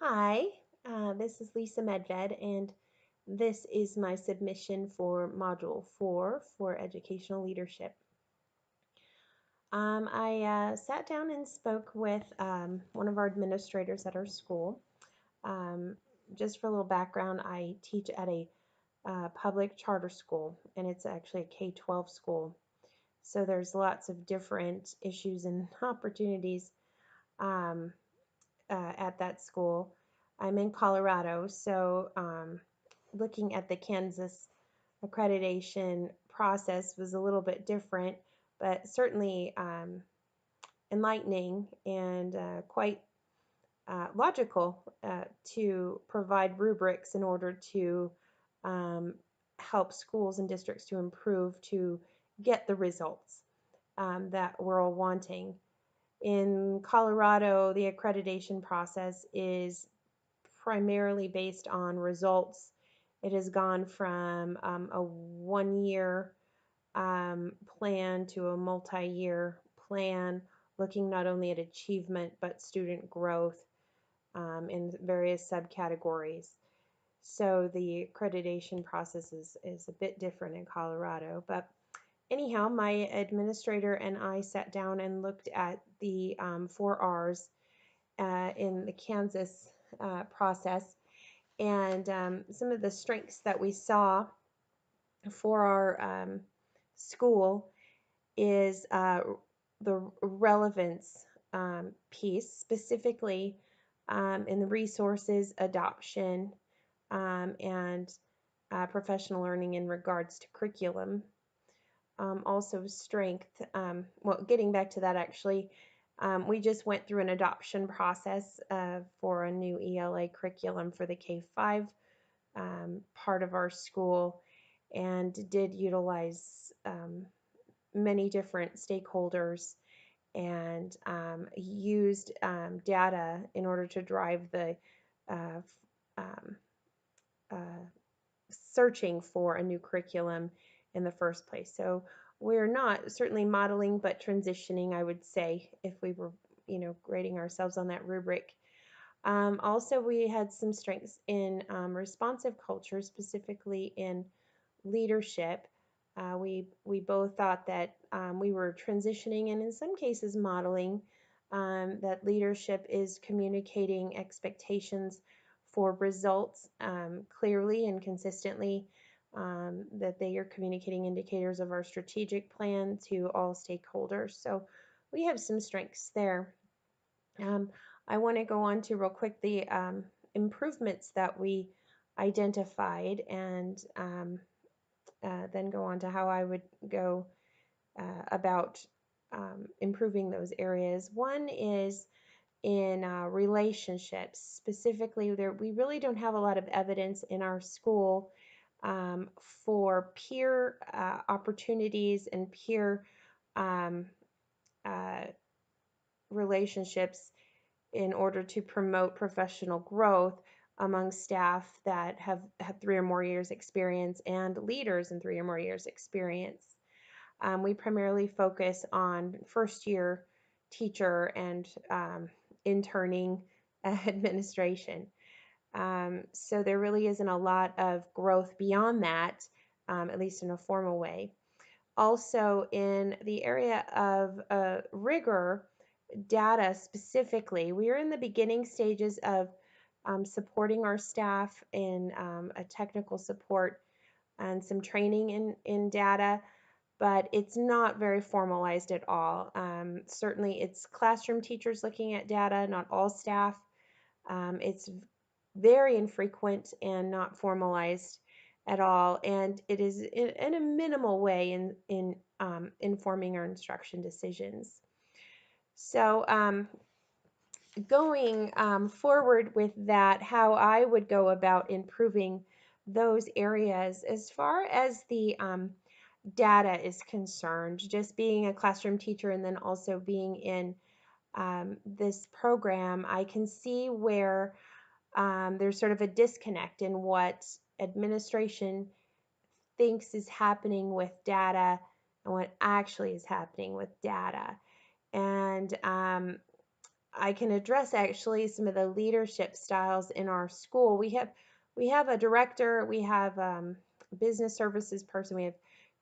Hi, this is Lisa Medved, and this is my submission for Module 4 for Educational Leadership. I sat down and spoke with one of our administrators at our school. Um, just for a little background, I teach at a public charter school, and it's actually a K-12 school. So there's lots of different issues and opportunities um, at that school. I'm in Colorado, so looking at the Kansas accreditation process was a little bit different, but certainly enlightening and quite logical to provide rubrics in order to um, help schools and districts to improve to get the results that we're all wanting. In Colorado, the accreditation process is primarily based on results. It has gone from a 1 year plan to a multi year plan, looking not only at achievement but student growth in various subcategories. So the accreditation process is a bit different in Colorado. But anyhow, my administrator and I sat down and looked at the 4 R's in the Kansas process. And some of the strengths that we saw for our school is the relevance piece, specifically in the resources, adoption, and professional learning in regards to curriculum. Also, strength. Well, getting back to that, actually, we just went through an adoption process for a new ELA curriculum for the K-5 part of our school and did utilize many different stakeholders and used data in order to drive the uh, um, uh, searching for a new curriculum in the first place. So we're not certainly modeling, but transitioning, I would say, if we were, grading ourselves on that rubric. Also, we had some strengths in responsive culture, specifically in leadership. We both thought that we were transitioning and in some cases modeling that leadership is communicating expectations for results clearly and consistently, that they are communicating indicators of our strategic plan to all stakeholders. So we have some strengths there. Um, I want to go on to real quick the improvements that we identified and then go on to how I would go about improving those areas. One is in relationships. Specifically, there we really don't have a lot of evidence in our school for peer opportunities and peer um, uh, relationships in order to promote professional growth among staff that have 3 or more years experience and leaders in 3 or more years experience. We primarily focus on first year teacher and interning administration. So there really isn't a lot of growth beyond that, at least in a formal way. Also, in the area of rigor, data specifically, we are in the beginning stages of supporting our staff in a technical support and some training in data, but it's not very formalized at all. Certainly, it's classroom teachers looking at data, not all staff. It's very infrequent and not formalized at all, and it is in a minimal way in informing our instruction decisions. So going forward with that, how I would go about improving those areas as far as the data is concerned, just being a classroom teacher and then also being in this program, I can see where there's sort of a disconnect in what administration thinks is happening with data and what actually is happening with data. And I can address actually some of the leadership styles in our school. We have a director, we have a business services person, we have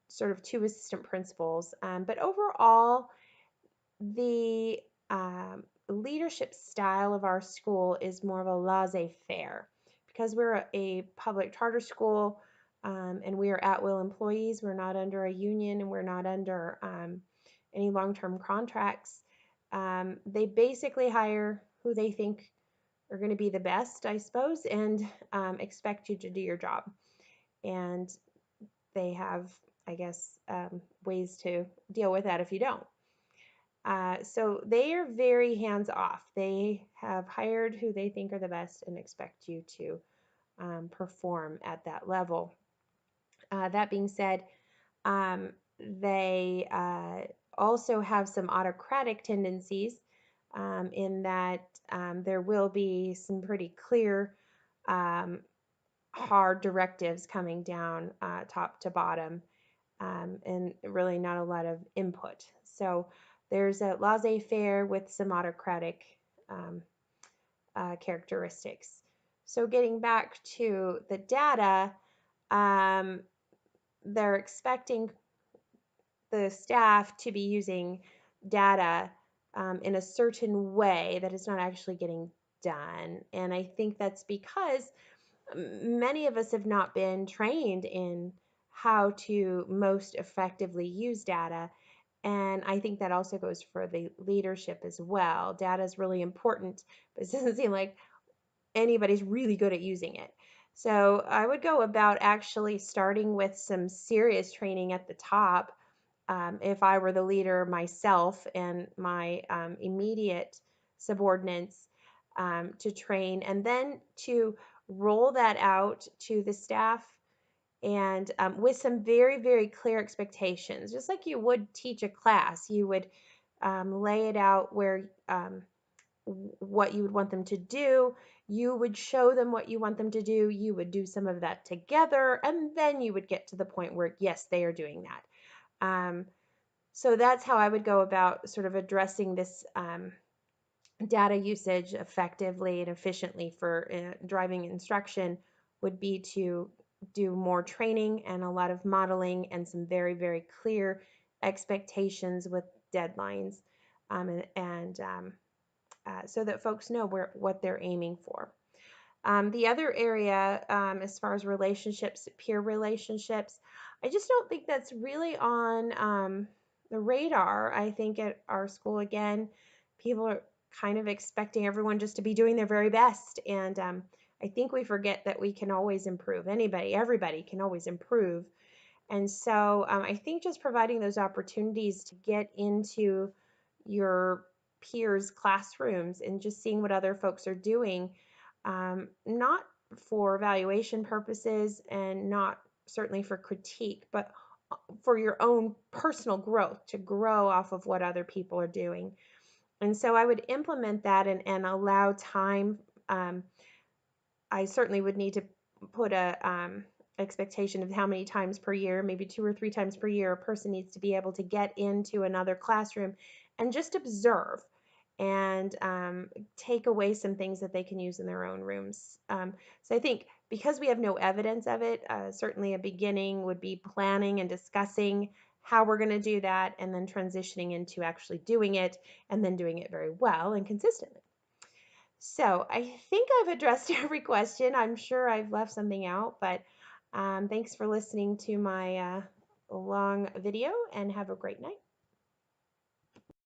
sort of two assistant principals. But overall, the leadership style of our school is more of a laissez-faire because we're a public charter school, and we are at-will employees. We're not under a union, and we're not under any long-term contracts. They basically hire who they think are going to be the best, I suppose, and expect you to do your job. And they have, I guess, ways to deal with that if you don't. So they are very hands off. They have hired who they think are the best and expect you to perform at that level. That being said, they also have some autocratic tendencies, in that there will be some pretty clear, um, hard directives coming down top to bottom, and really not a lot of input. So there's a laissez-faire with some autocratic um, characteristics. So getting back to the data, um, they're expecting the staff to be using data in a certain way that is not actually getting done. And I think that's because many of us have not been trained in how to most effectively use data. And I think that also goes for the leadership as well. Data is really important, but it doesn't seem like anybody's really good at using it. So I would go about actually starting with some serious training at the top, if I were the leader myself and my immediate subordinates, to train, and then to roll that out to the staff, and with some very, very clear expectations, just like you would teach a class. You would lay it out where what you would want them to do. You would show them what you want them to do. You would do some of that together, and then you would get to the point where, yes, they are doing that. So that's how I would go about sort of addressing this data usage effectively and efficiently for driving instruction, would be to do more training and a lot of modeling and some very, very clear expectations with deadlines, so that folks know what they're aiming for. The other area, as far as relationships, peer relationships, I just don't think that's really on the radar. I think at our school, again, people are kind of expecting everyone just to be doing their very best. And I think we forget that we can always improve. Everybody can always improve. And so I think just providing those opportunities to get into your peers' classrooms and just seeing what other folks are doing, not for evaluation purposes and not certainly for critique, but for your own personal growth, to grow off of what other people are doing. And so I would implement that, and allow time. I certainly would need to put a expectation of how many times per year, maybe 2 or 3 times per year, a person needs to be able to get into another classroom and just observe, and take away some things that they can use in their own rooms. So I think because we have no evidence of it, certainly a beginning would be planning and discussing how we're going to do that, and then transitioning into actually doing it, and then doing it very well and consistently. So I think I've addressed every question. I'm sure I've left something out, but thanks for listening to my long video, and have a great night.